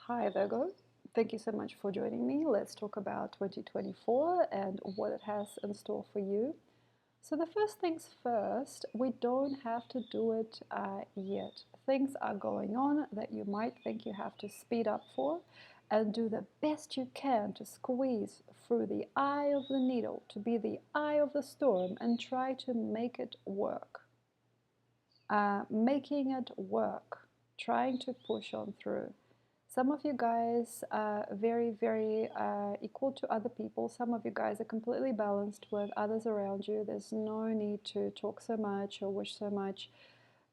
Hi Virgo, thank you so much for joining me. Let's talk about 2024 and what it has in store for you. So, the first things first, we don't have to do it yet. Things are going on that you might think you have to speed up for and do the best you can to squeeze through the eye of the needle, to be the eye of the storm and try to make it work. Making it work, trying to push on through. Some of you guys are very equal to other people. Some of you guys are completely balanced with others around you. There's no need to talk so much or wish so much.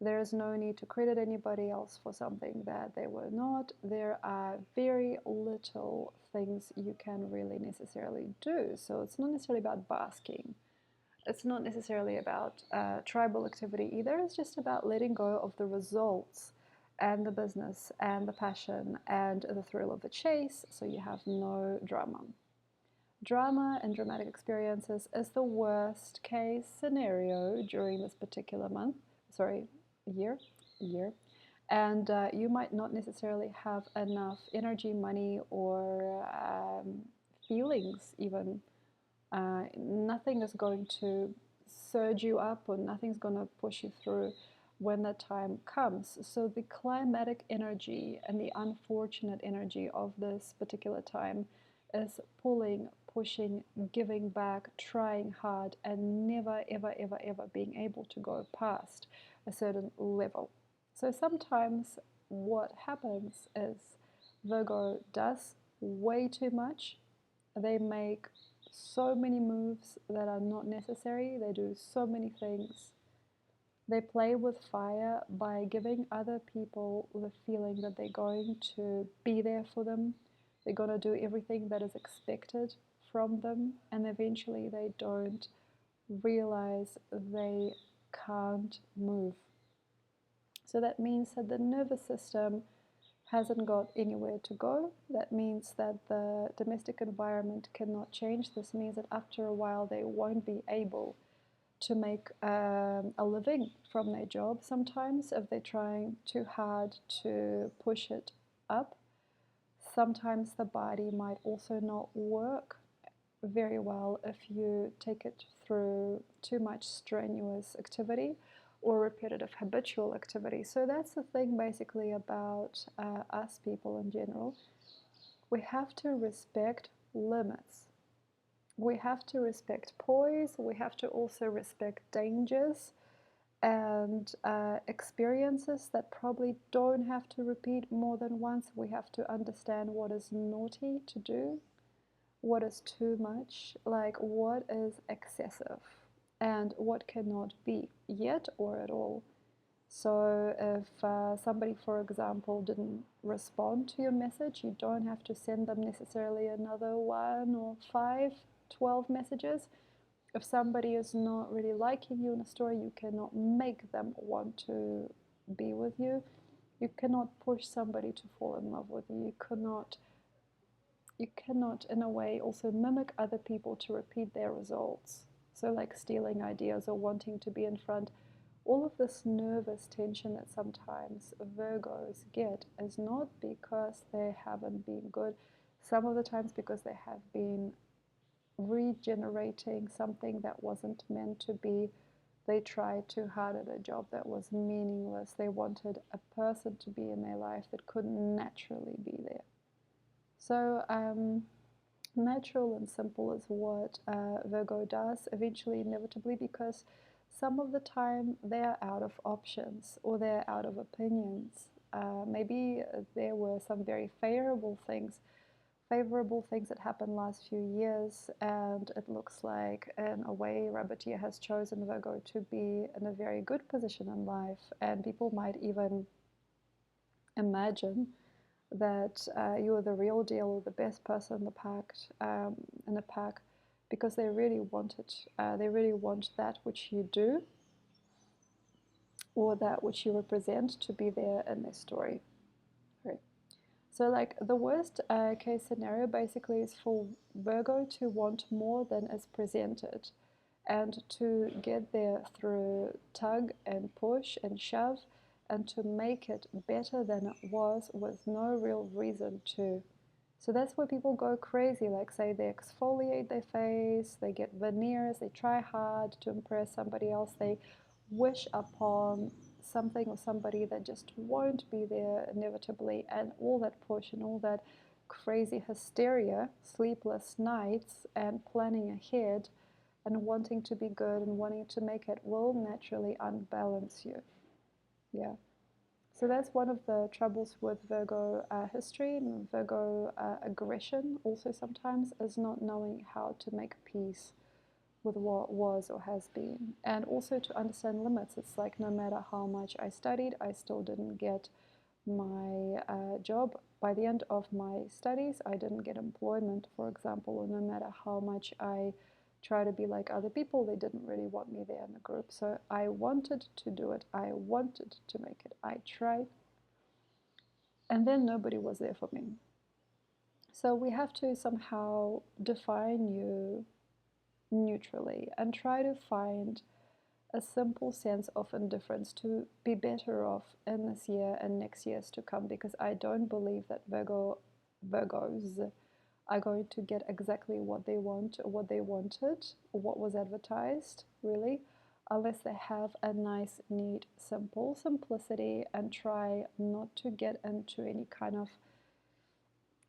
There is no need to credit anybody else for something that they were not. There are very little things you can really necessarily do. So it's not necessarily about basking. It's not necessarily about tribal activity either. It's just about letting go of the results and the business and the passion and the thrill of the chase, so you have no drama. Drama and dramatic experiences is the worst case scenario during this particular year. And you might not necessarily have enough energy, money, or feelings even. Nothing is going to surge you up or nothing's going to push you through when that time comes. So the climatic energy and the unfortunate energy of this particular time is pulling, pushing, giving back, trying hard, and never, ever being able to go past a certain level. So sometimes what happens is Virgo does way too much. They make so many moves that are not necessary. They do so many things. They play with fire by giving other people the feeling that they're going to be there for them. They're going to do everything that is expected from them, and eventually they don't realize they can't move. So that means that the nervous system hasn't got anywhere to go. That means that the domestic environment cannot change. This means that after a while they won't be able to make a living from their job sometimes if they're trying too hard to push it up. Sometimes the body might also not work very well if you take it through too much strenuous activity or repetitive habitual activity. So that's the thing basically about us people in general. We have to respect limits. We have to respect poise. We have to also respect dangers and experiences that probably don't have to repeat more than once. We have to understand what is naughty to do, what is too much, like what is excessive and what cannot be yet or at all. So if somebody, for example, didn't respond to your message, you don't have to send them necessarily another 1 or 5, 12 messages. If somebody is not really liking you in a story, you cannot make them want to be with you. You cannot push somebody to fall in love with you. You cannot, in a way, also mimic other people to repeat their results. So like stealing ideas or wanting to be in front. All of this nervous tension that sometimes Virgos get is not because they haven't been good. Some of the times because they have been regenerating something that wasn't meant to be. They tried too hard at a job that was meaningless. They wanted a person to be in their life that couldn't naturally be there. So natural and simple is what Virgo does eventually, inevitably, because some of the time they're out of options or they're out of opinions. Maybe there were some very favorable things that happened last few years, and it looks like in a way Rabbitia has chosen Virgo to be in a very good position in life, and people might even imagine that you are the real deal or the best person in the pack, because they really want it. They really want that which you do or that which you represent to be there in their story. Right. So like the worst case scenario basically is for Virgo to want more than is presented and to get there through tug and push and shove and to make it better than it was with no real reason to. So that's where people go crazy, like say they exfoliate their face, they get veneers, they try hard to impress somebody else, they wish upon something or somebody that just won't be there inevitably, and all that push and all that crazy hysteria, sleepless nights, and planning ahead and wanting to be good and wanting to make it will naturally unbalance you. Yeah. So that's one of the troubles with Virgo history and Virgo aggression also sometimes is not knowing how to make peace with what was or has been. And also to understand limits. It's like no matter how much I studied, I still didn't get my job. By the end of my studies, I didn't get employment, for example, or no matter how much I try to be like other people, they didn't really want me there in the group. So I wanted to do it. I wanted to make it. I tried. And then nobody was there for me. So we have to somehow define you neutrally and try to find a simple sense of indifference to be better off in this year and next years to come, because I don't believe that Virgos are going to get exactly what they want or what they wanted or what was advertised, really, unless they have a nice, neat, simple simplicity and try not to get into any kind of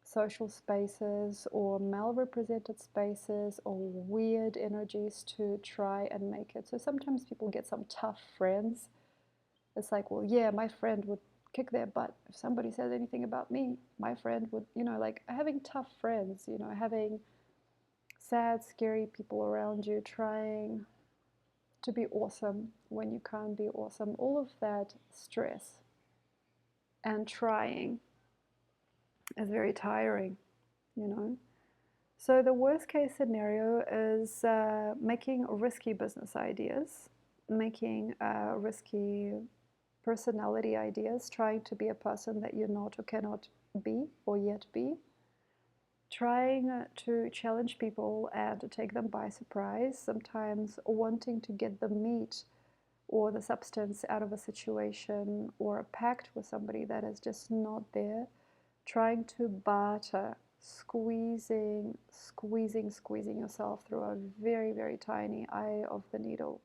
social spaces or mal-represented spaces or weird energies to try and make it. So sometimes people get some tough friends. It's like, well, yeah, my friend would kick their butt. If somebody says anything about me, my friend would, like having tough friends, having sad, scary people around you trying to be awesome when you can't be awesome. All of that stress and trying is very tiring, you know. So the worst case scenario is making risky business ideas, making risky personality ideas, trying to be a person that you're not or cannot be or yet be, trying to challenge people and to take them by surprise, sometimes wanting to get the meat or the substance out of a situation or a pact with somebody that is just not there, trying to barter, squeezing yourself through a very, very tiny eye of the needle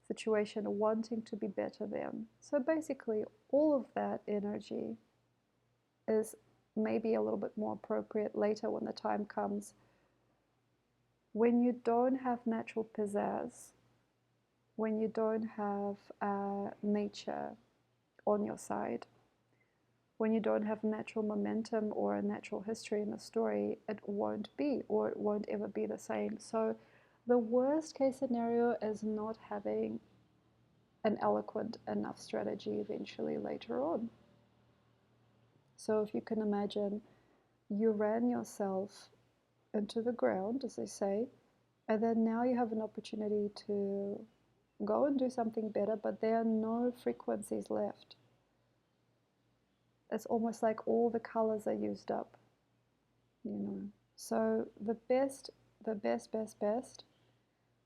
situation, wanting to be better than. So basically, all of that energy is maybe a little bit more appropriate later when the time comes when you don't have natural pizzazz, when you don't have nature on your side, when you don't have natural momentum or a natural history in the story, it won't be, or it won't ever be the same. So the worst case scenario is not having an eloquent enough strategy eventually later on. So if you can imagine, you ran yourself into the ground, as they say, and then now you have an opportunity to go and do something better, but there are no frequencies left. It's almost like all the colors are used up, So the best,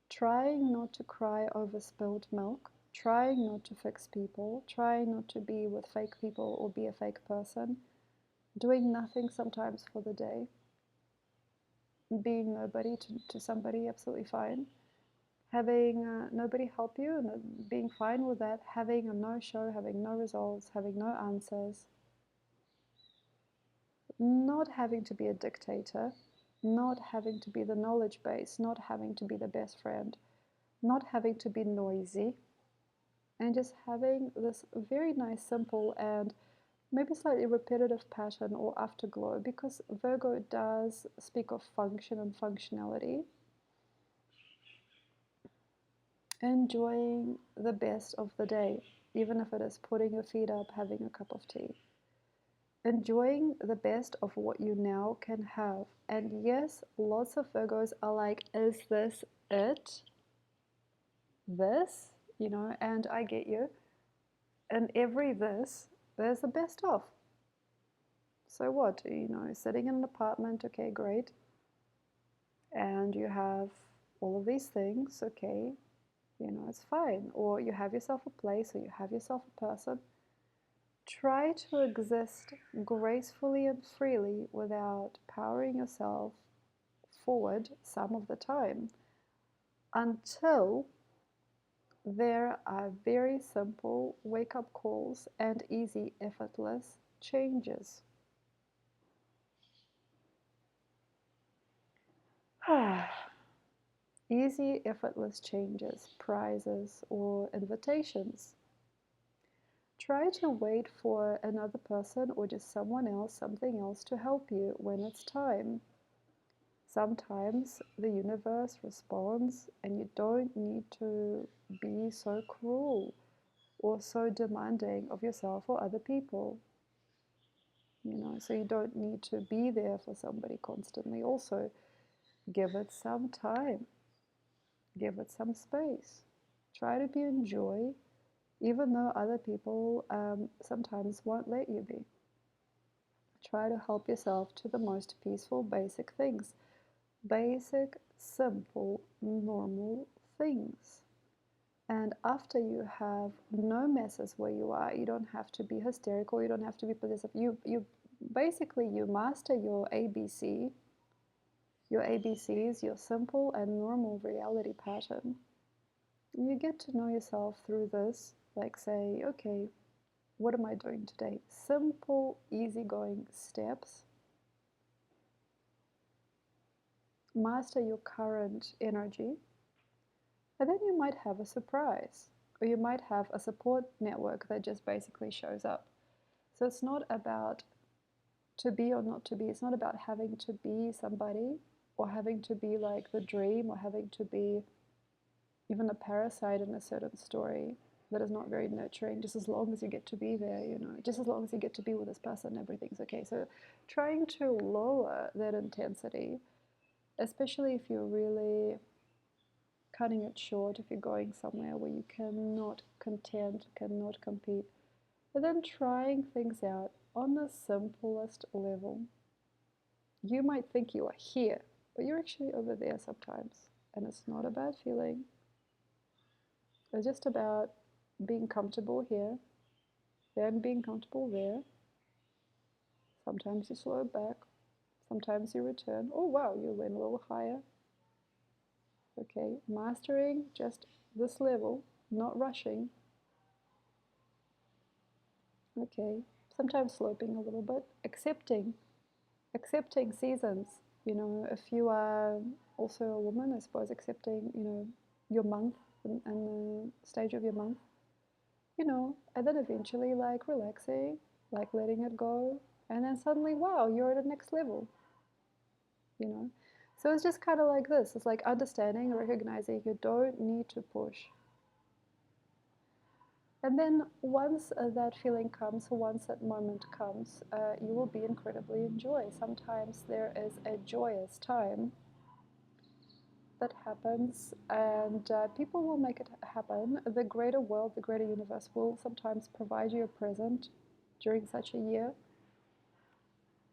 trying not to cry over spilled milk, trying not to fix people, trying not to be with fake people or be a fake person, doing nothing sometimes for the day, being nobody to somebody, absolutely fine, having nobody help you and being fine with that, having a no-show, having no results, having no answers, not having to be a dictator, not having to be the knowledge base, not having to be the best friend, not having to be noisy, and just having this very nice, simple, and maybe slightly repetitive pattern or afterglow, because Virgo does speak of function and functionality. Enjoying the best of the day, even if it is putting your feet up, having a cup of tea. Enjoying the best of what you now can have. And yes, lots of Virgos are like, is this it? This? And I get you. And every this, there's the best of. So what? Sitting in an apartment, okay, great. And you have all of these things, okay, it's fine. Or you have yourself a place, or you have yourself a person. Try to exist gracefully and freely without powering yourself forward some of the time until there are very simple wake up calls and easy, effortless changes. Easy, effortless changes, prizes, or invitations. Try to wait for another person or just someone else, something else to help you when it's time. Sometimes the universe responds, and you don't need to be so cruel or so demanding of yourself or other people. So you don't need to be there for somebody constantly. Also, give it some time, give it some space. Try to be in joy, even though other people sometimes won't let you be. Try to help yourself to the most peaceful, basic things. Basic, simple, normal things. And after you have no messes where you are, you don't have to be hysterical, you don't have to be possessive. You basically you master your ABC, your ABCs, your simple and normal reality pattern. You get to know yourself through this, like say, okay, what am I doing today? Simple, easygoing steps. Master your current energy, and then you might have a surprise, or you might have a support network that just basically shows up. So it's not about to be or not to be. It's not about having to be somebody or having to be like the dream or having to be even a parasite in a certain story that is not very nurturing. Just as long as you get to be there, just as long as you get to be with this person, everything's okay. So trying to lower that intensity, especially if you're really cutting it short, if you're going somewhere where you cannot contend, cannot compete, and then trying things out on the simplest level. You might think you are here, but you're actually over there sometimes. And it's not a bad feeling. It's just about being comfortable here, then being comfortable there. Sometimes you slow back, sometimes you return. Oh wow, you went a little higher. Okay, mastering just this level, not rushing. Okay, sometimes sloping a little bit, accepting seasons. If you are also a woman, I suppose accepting, your month and the stage of your month, and then eventually like relaxing, like letting it go, and then suddenly, wow, you're at the next level, you know. So it's just kind of like this. It's like understanding, recognizing you don't need to push. And then once that feeling comes, once that moment comes, you will be incredibly in joy. Sometimes there is a joyous time that happens, and people will make it happen. The greater world, the greater universe will sometimes provide you a present during such a year,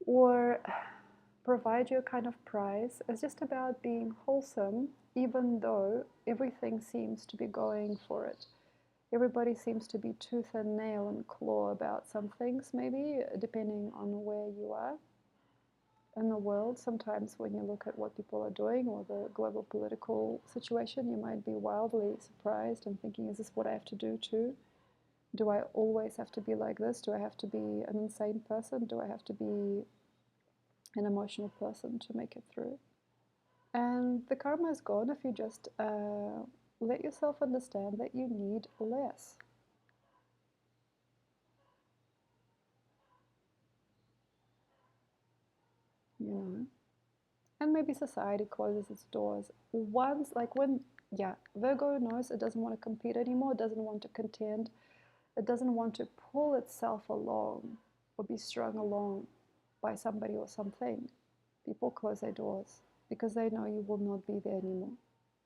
or provide you a kind of prize. It's just about being wholesome, even though everything seems to be going for it. Everybody seems to be tooth and nail and claw about some things, maybe, depending on where you are in the world. Sometimes when you look at what people are doing or the global political situation, you might be wildly surprised and thinking, is this what I have to do too? Do I always have to be like this? Do I have to be an insane person? Do I have to be an emotional person to make it through? And the karma is gone if you just let yourself understand that you need less. You know? And maybe society closes its doors once, like when, yeah, Virgo knows it doesn't want to compete anymore, it doesn't want to contend, it doesn't want to pull itself along or be strung along by somebody or something. People close their doors because they know you will not be there anymore.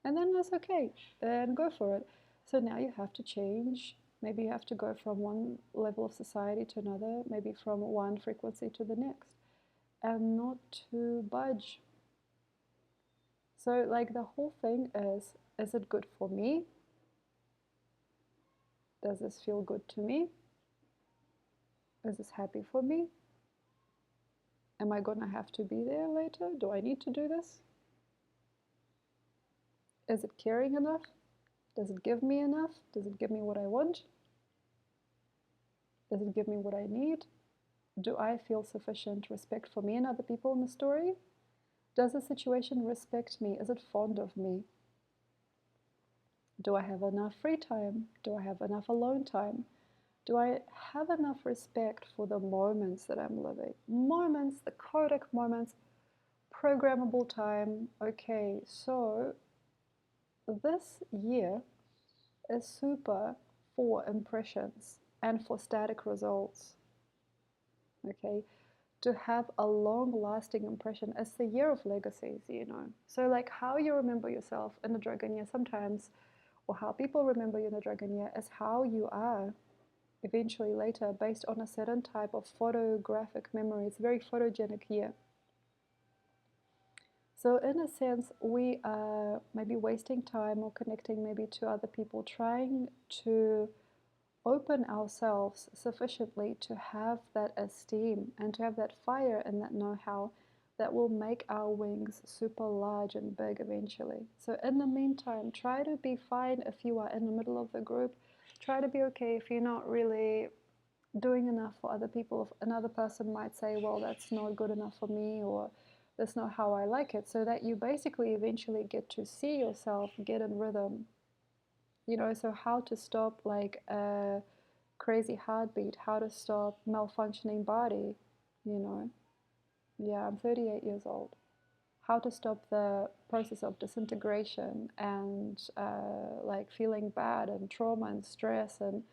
And then that's okay, and go for it. So now you have to change. Maybe you have to go from one level of society to another, maybe from one frequency to the next, and not to budge. So, like, the whole thing is it good for me? Does this feel good to me? Is this happy for me? Am I gonna have to be there later? Do I need to do this? Is it caring enough? Does it give me enough? Does it give me what I want? Does it give me what I need? Do I feel sufficient respect for me and other people in the story? Does the situation respect me? Is it fond of me? Do I have enough free time? Do I have enough alone time? Do I have enough respect for the moments that I'm living? Moments, the Kodak moments, programmable time. Okay, so this year is super for impressions and for static results. Okay, to have a long lasting impression. It's the year of legacies, you know. So, like how you remember yourself in the dragon year sometimes, or how people remember you in the dragon year, is how you are eventually later based on a certain type of photographic memory. It's a very photogenic year. So, in a sense, we are maybe wasting time or connecting maybe to other people, trying to open ourselves sufficiently to have that esteem and to have that fire and that know-how that will make our wings super large and big eventually. So in the meantime, try to be fine if you are in the middle of the group. Try to be okay if you're not really doing enough for other people. If another person might say, well, that's not good enough for me, or that's not how I like it, so that you basically eventually get to see yourself get in rhythm. You know, so how to stop like a crazy heartbeat, how to stop malfunctioning body, you know. Yeah, I'm 38 years old. How to stop the process of disintegration and like feeling bad and trauma and stress, and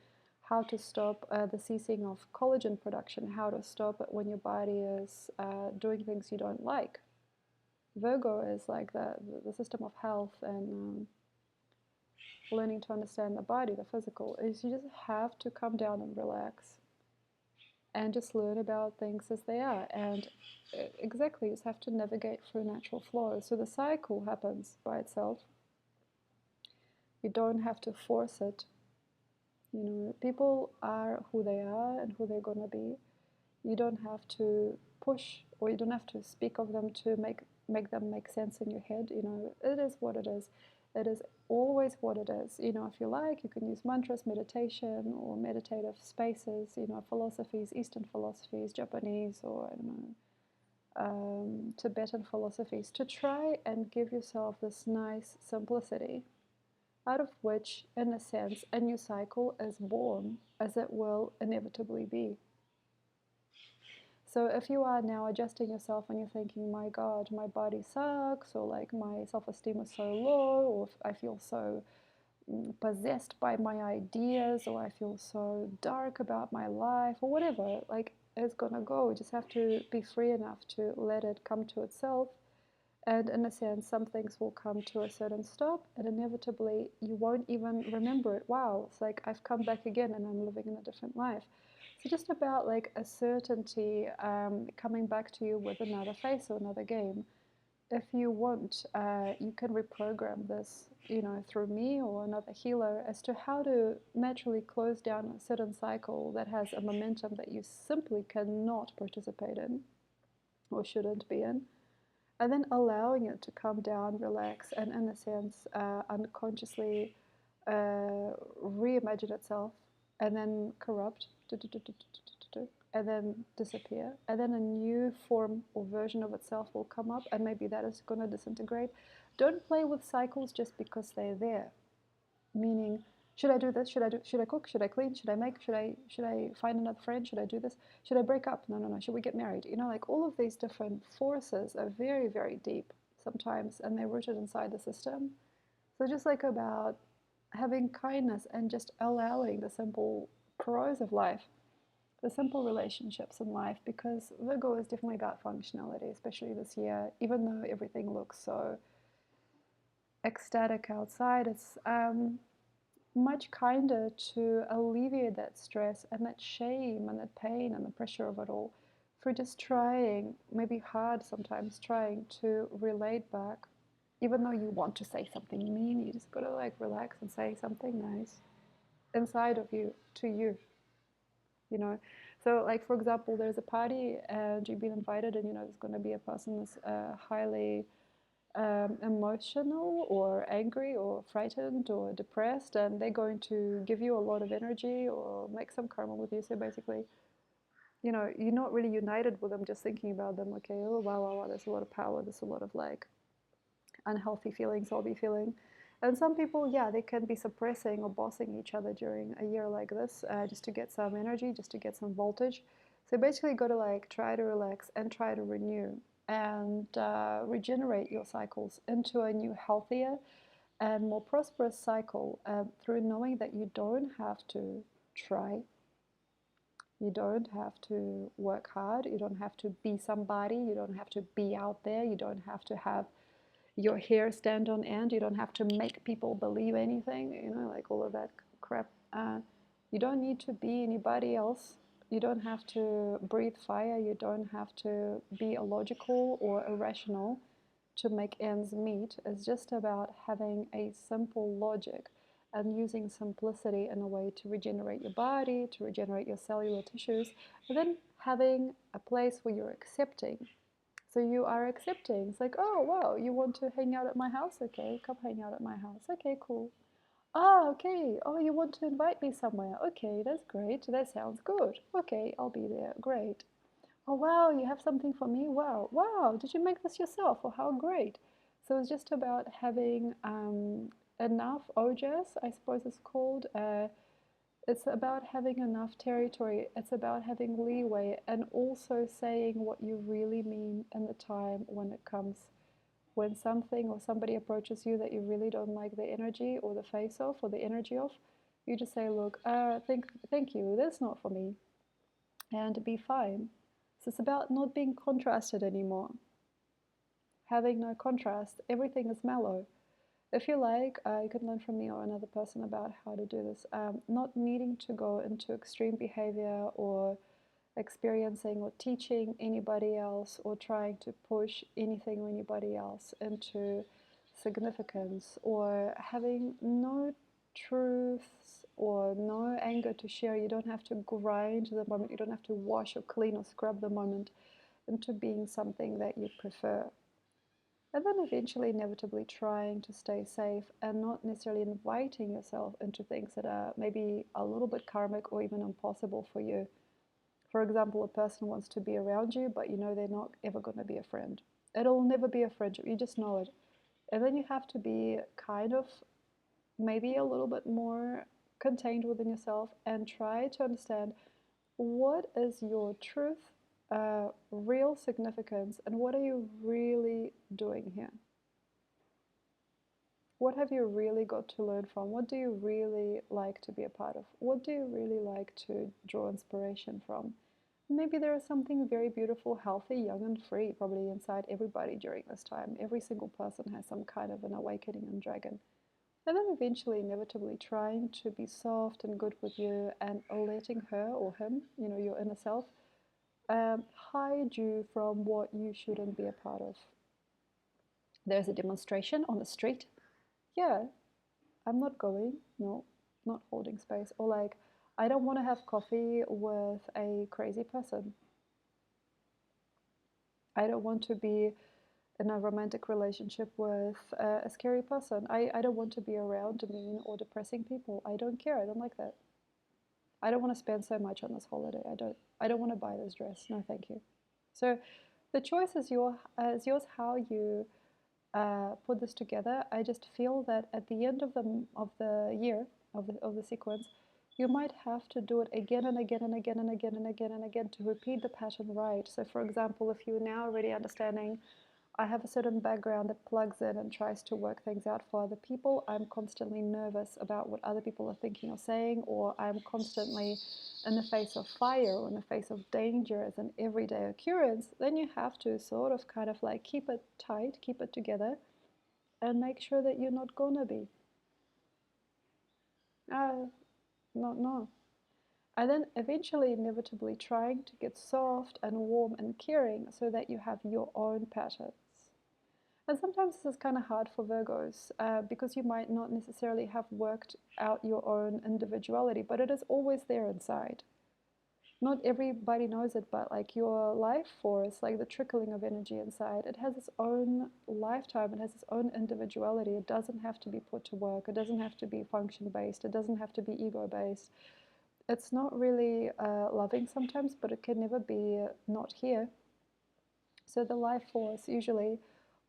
how to stop the ceasing of collagen production, how to stop it when your body is doing things you don't like. Virgo is like the system of health and learning to understand the body, the physical, is you just have to come down and relax and just learn about things as they are. And exactly, you just have to navigate through natural flow. So the cycle happens by itself. You don't have to force it. You know, people are who they are and who they're going to be. You don't have to push, or you don't have to speak of them to make them make sense in your head. You know, it is what it is. It is always what it is. You know, if you like, you can use mantras, meditation, or meditative spaces. You know, philosophies, Eastern philosophies, Japanese, or I don't know, Tibetan philosophies, to try and give yourself this nice simplicity, out of which, in a sense, a new cycle is born, as it will inevitably be. So if you are now adjusting yourself and you're thinking, my God, my body sucks, or like my self-esteem is so low, or I feel so possessed by my ideas, or I feel so dark about my life, or whatever, like it's gonna go. You just have to be free enough to let it come to itself. And in a sense, some things will come to a certain stop, and inevitably you won't even remember it. Wow, it's like I've come back again and I'm living in a different life. So just about like a certainty coming back to you with another face or another game. If you want, you can reprogram this, you know, through me or another healer, as to how to naturally close down a certain cycle that has a momentum that you simply cannot participate in or shouldn't be in, and then allowing it to come down, relax, and in a sense, unconsciously reimagine itself, and then corrupt, and then disappear, and then a new form or version of itself will come up, and maybe that is going to disintegrate. Don't play with cycles just because they're there. Meaning, should I do this? Should I cook? Should I clean? Should I make? Should I find another friend? Should I do this? Should I break up? No, no, no. Should we get married? You know, like all of these different forces are very, very deep sometimes, and they're rooted inside the system. So just like about having kindness and just allowing the simple pros of life, the simple relationships in life, because Virgo is definitely about functionality, especially this year. Even though everything looks so ecstatic outside, it's much kinder to alleviate that stress and that shame and that pain and the pressure of it all, for just trying, maybe hard sometimes, trying to relate back. Even though you want to say something mean, you just gotta like relax and say something nice inside of you to you, you know. So, like for example, there's a party and you've been invited, and you know there's going to be a person that's highly emotional or angry or frightened or depressed, and they're going to give you a lot of energy or make some karma with you. So basically, you know, you're not really united with them just thinking about them. Okay, oh wow, wow, wow, there's a lot of power, there's a lot of like unhealthy feelings I'll be feeling. And some people, yeah, they can be suppressing or bossing each other during a year like this, just to get some energy, just to get some voltage. So basically, got to like try to relax and try to renew and regenerate your cycles into a new, healthier and more prosperous cycle through knowing that you don't have to try. You don't have to work hard. You don't have to be somebody. You don't have to be out there. You don't have to have your hair stand on end. You don't have to make people believe anything, you know, like all of that crap. You don't need to be anybody else. You don't have to breathe fire. You don't have to be illogical or irrational to make ends meet. It's just about having a simple logic and using simplicity in a way to regenerate your body, to regenerate your cellular tissues, and then having a place where you're accepting. So you are accepting. It's like, oh, wow, you want to hang out at my house? Okay, come hang out at my house. Okay, cool. Ah, okay. Oh, you want to invite me somewhere? Okay, that's great. That sounds good. Okay, I'll be there. Great. Oh, wow, you have something for me? Wow. Wow, did you make this yourself? Oh, how great. So it's just about having enough OJAS, I suppose it's called. It's about having enough territory. It's about having leeway and also saying what you really mean in the time when it comes. When something or somebody approaches you that you really don't like the energy or the face of or the energy of, you just say, look, thank you, that's not for me, and be fine. So it's about not being contrasted anymore. Having no contrast, everything is mellow. If you like, you can learn from me or another person about how to do this. Not needing to go into extreme behavior or experiencing or teaching anybody else or trying to push anything or anybody else into significance, or having no truths or no anger to share. You don't have to grind the moment, you don't have to wash or clean or scrub the moment into being something that you prefer. And then eventually, inevitably, trying to stay safe and not necessarily inviting yourself into things that are maybe a little bit karmic or even impossible for you. For example, a person wants to be around you, but you know they're not ever going to be a friend. It'll never be a friendship, you just know it. And then you have to be kind of maybe a little bit more contained within yourself and try to understand what is your truth, real significance, and what are you really doing here? What have you really got to learn from? What do you really like to be a part of? What do you really like to draw inspiration from? Maybe there is something very beautiful, healthy, young, and free probably inside everybody during this time. Every single person has some kind of an awakening and dragon. And then eventually, inevitably, trying to be soft and good with you and letting her or him, you know, your inner self, hide you from what you shouldn't be a part of. There's a demonstration on the street. Yeah, I'm not going. No, not holding space. Or like, I don't want to have coffee with a crazy person. I don't want to be in a romantic relationship with a scary person. I don't want to be around mean or depressing people. I don't care. I don't like that. I don't want to spend so much on this holiday. I don't want to buy this dress. No, thank you. So the choice is yours how you put this together. I just feel that at the end of the year of the sequence, you might have to do it again and again and again and again and again and again to repeat the pattern right. So, for example, if you're now already understanding, I have a certain background that plugs in and tries to work things out for other people. I'm constantly nervous about what other people are thinking or saying, or I'm constantly in the face of fire or in the face of danger as an everyday occurrence. Then you have to sort of kind of like keep it tight, keep it together, and make sure that you're not gonna be. No. And then eventually, inevitably, trying to get soft and warm and caring so that you have your own patterns. And sometimes this is kind of hard for Virgos because you might not necessarily have worked out your own individuality, but it is always there inside. Not everybody knows it, but like your life force, like the trickling of energy inside, it has its own lifetime, it has its own individuality. It doesn't have to be put to work, it doesn't have to be function based, it doesn't have to be ego based. It's not really loving sometimes, but it can never be not here. So the life force usually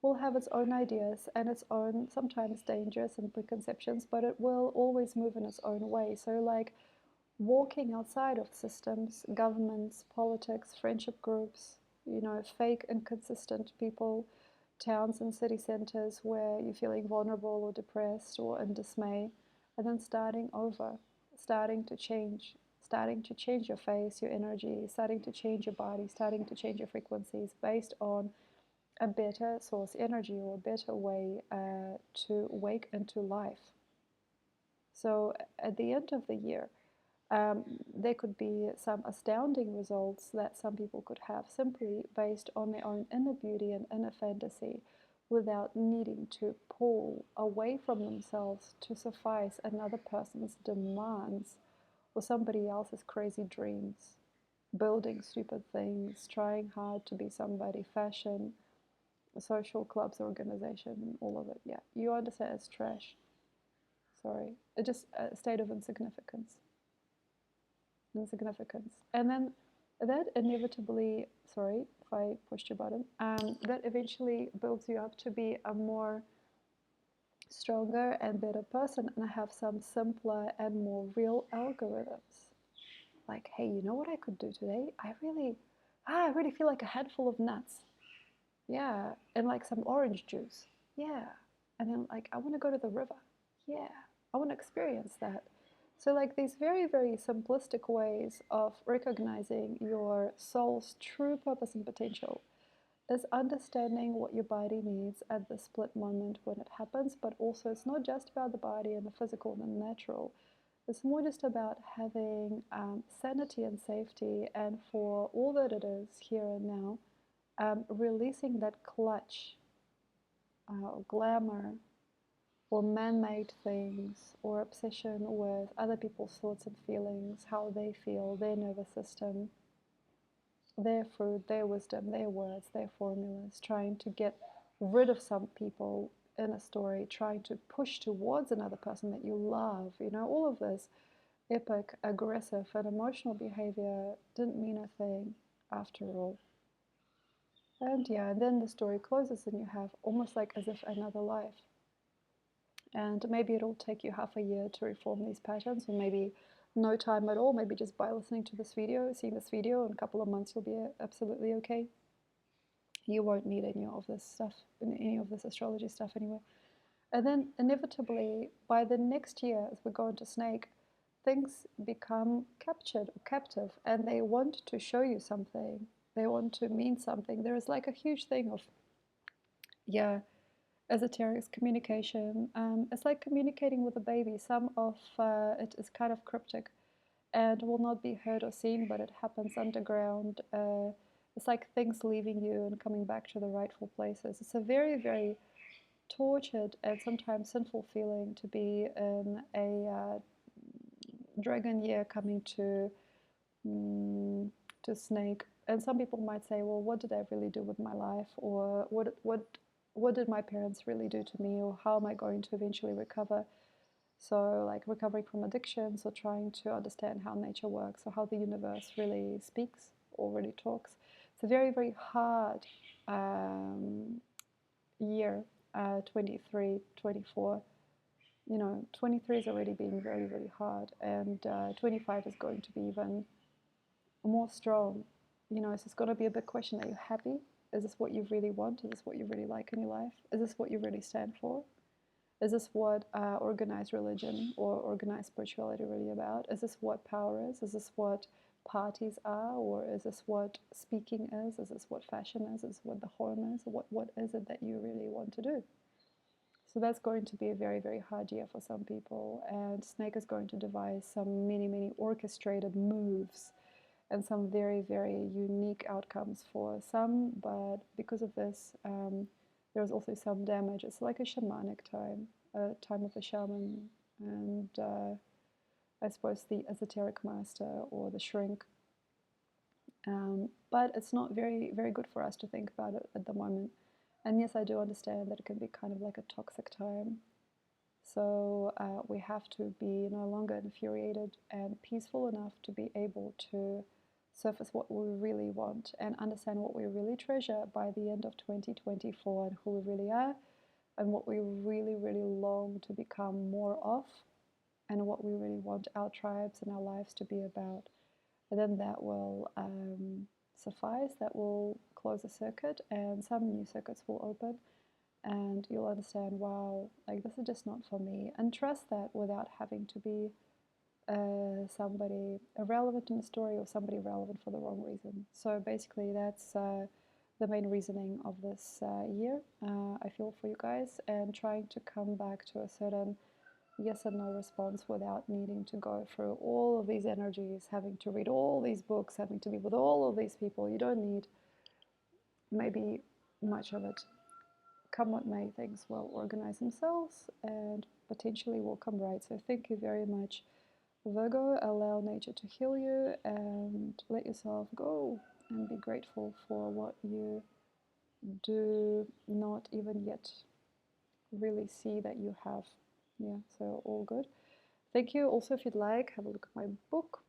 will have its own ideas and its own, sometimes dangerous and preconceptions, but it will always move in its own way. So like walking outside of systems, governments, politics, friendship groups, fake inconsistent people, towns and city centers where you're feeling vulnerable or depressed or in dismay, and then starting over, starting to change, starting to change your face, your energy, starting to change your body, starting to change your frequencies based on a better source energy or a better way to wake into life. So at the end of the year, there could be some astounding results that some people could have simply based on their own inner beauty and inner fantasy without needing to pull away from themselves to suffice another person's demands or somebody else's crazy dreams, building stupid things, trying hard to be somebody, fashion, social clubs, organization, all of it. Yeah, you understand it's trash. Sorry, it's just a state of insignificance. And then that inevitably, sorry if I pushed your button, that eventually builds you up to be a more stronger and better person and have some simpler and more real algorithms. Like, hey, you know what I could do today? I really feel like a handful of nuts. Yeah, and like some orange juice. Yeah. And then like I want to go to the river. Yeah. I want to experience that. So like these very, very simplistic ways of recognizing your soul's true purpose and potential is understanding what your body needs at the split moment when it happens, but also it's not just about the body and the physical and the natural. It's more just about having sanity and safety, and for all that it is here and now, releasing that clutch, glamour, or man-made things, or obsession with other people's thoughts and feelings, how they feel, their nervous system, their fruit, their wisdom, their words, their formulas, trying to get rid of some people in a story, trying to push towards another person that you love. All of this epic, aggressive, and emotional behavior didn't mean a thing after all. And yeah, and then the story closes and you have almost like as if another life. And maybe it'll take you half a year to reform these patterns, or maybe no time at all. Maybe just by listening to this video, seeing this video, in a couple of months you'll be absolutely okay. You won't need any of this stuff, any of this astrology stuff anyway. And then inevitably, by the next year, as we go into Snake, things become captured or captive, and they want to show you something. They want to mean something. There is like a huge thing of, yeah, esoteric communication. It's like communicating with a baby. Some of it is kind of cryptic and will not be heard or seen, but it happens underground. It's like things leaving you and coming back to the rightful places. It's a very, very tortured and sometimes sinful feeling to be in a dragon year coming to Snake. And some people might say, well, what did I really do with my life? Or what did my parents really do to me? Or how am I going to eventually recover? So like recovering from addictions, or trying to understand how nature works, or how the universe really speaks or really talks. It's a very, very hard year, 23, 24. 23 is already being very, very hard, and 25 is going to be even more strong. It's just going to be a big question. Are you happy? Is this what you really want? Is this what you really like in your life? Is this what you really stand for? Is this what organized religion or organized spirituality really about? Is this what power is? Is this what parties are? Or is this what speaking is? Is this what fashion is? Is this what the home is? What is it that you really want to do? So that's going to be a very, very hard year for some people. And Snake is going to devise some many, many orchestrated moves and some very, very unique outcomes for some. But because of this, there's also some damage. It's like a shamanic time, a time of the shaman, and I suppose the esoteric master or the shrink But it's not very, very good for us to think about it at the moment. And yes, I do understand that it can be kind of like a toxic time. So we have to be no longer infuriated and peaceful enough to be able to surface what we really want and understand what we really treasure by the end of 2024 and who we really are and what we really, really long to become more of and what we really want our tribes and our lives to be about. And then that will suffice, that will close a circuit, and some new circuits will open, and you'll understand, wow, like this is just not for me. And trust that without having to be somebody irrelevant in the story or somebody relevant for the wrong reason. So basically, that's the main reasoning of this year. I feel for you guys and trying to come back to a certain yes and no response without needing to go through all of these energies, having to read all these books, having to be with all of these people. You don't need maybe much of it. Come what may, things will organize themselves and potentially will come right. So thank you very much, Virgo. Allow nature to heal you and let yourself go and be grateful for what you do not even yet really see that you have. Yeah, so all good. Thank you. Also, if you'd like, have a look at my book,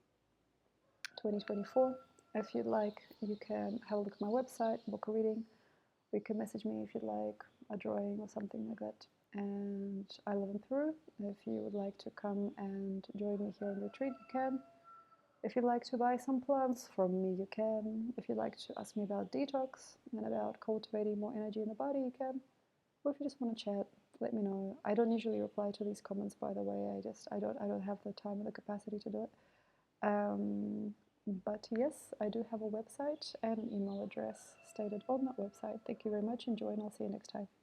2024. If you'd like, you can have a look at my website, book a reading. You can message me if you'd like a drawing or something like that. And I love them through. If you would like to come and join me here on the retreat, you can. If you'd like to buy some plants from me, you can. If you'd like to ask me about detox and about cultivating more energy in the body, you can. Or if you just want to chat, let me know. I don't usually reply to these comments, by the way. I don't have the time or the capacity to do it. But yes, I do have a website and an email address stated on that website. Thank you very much. Enjoy, and I'll see you next time.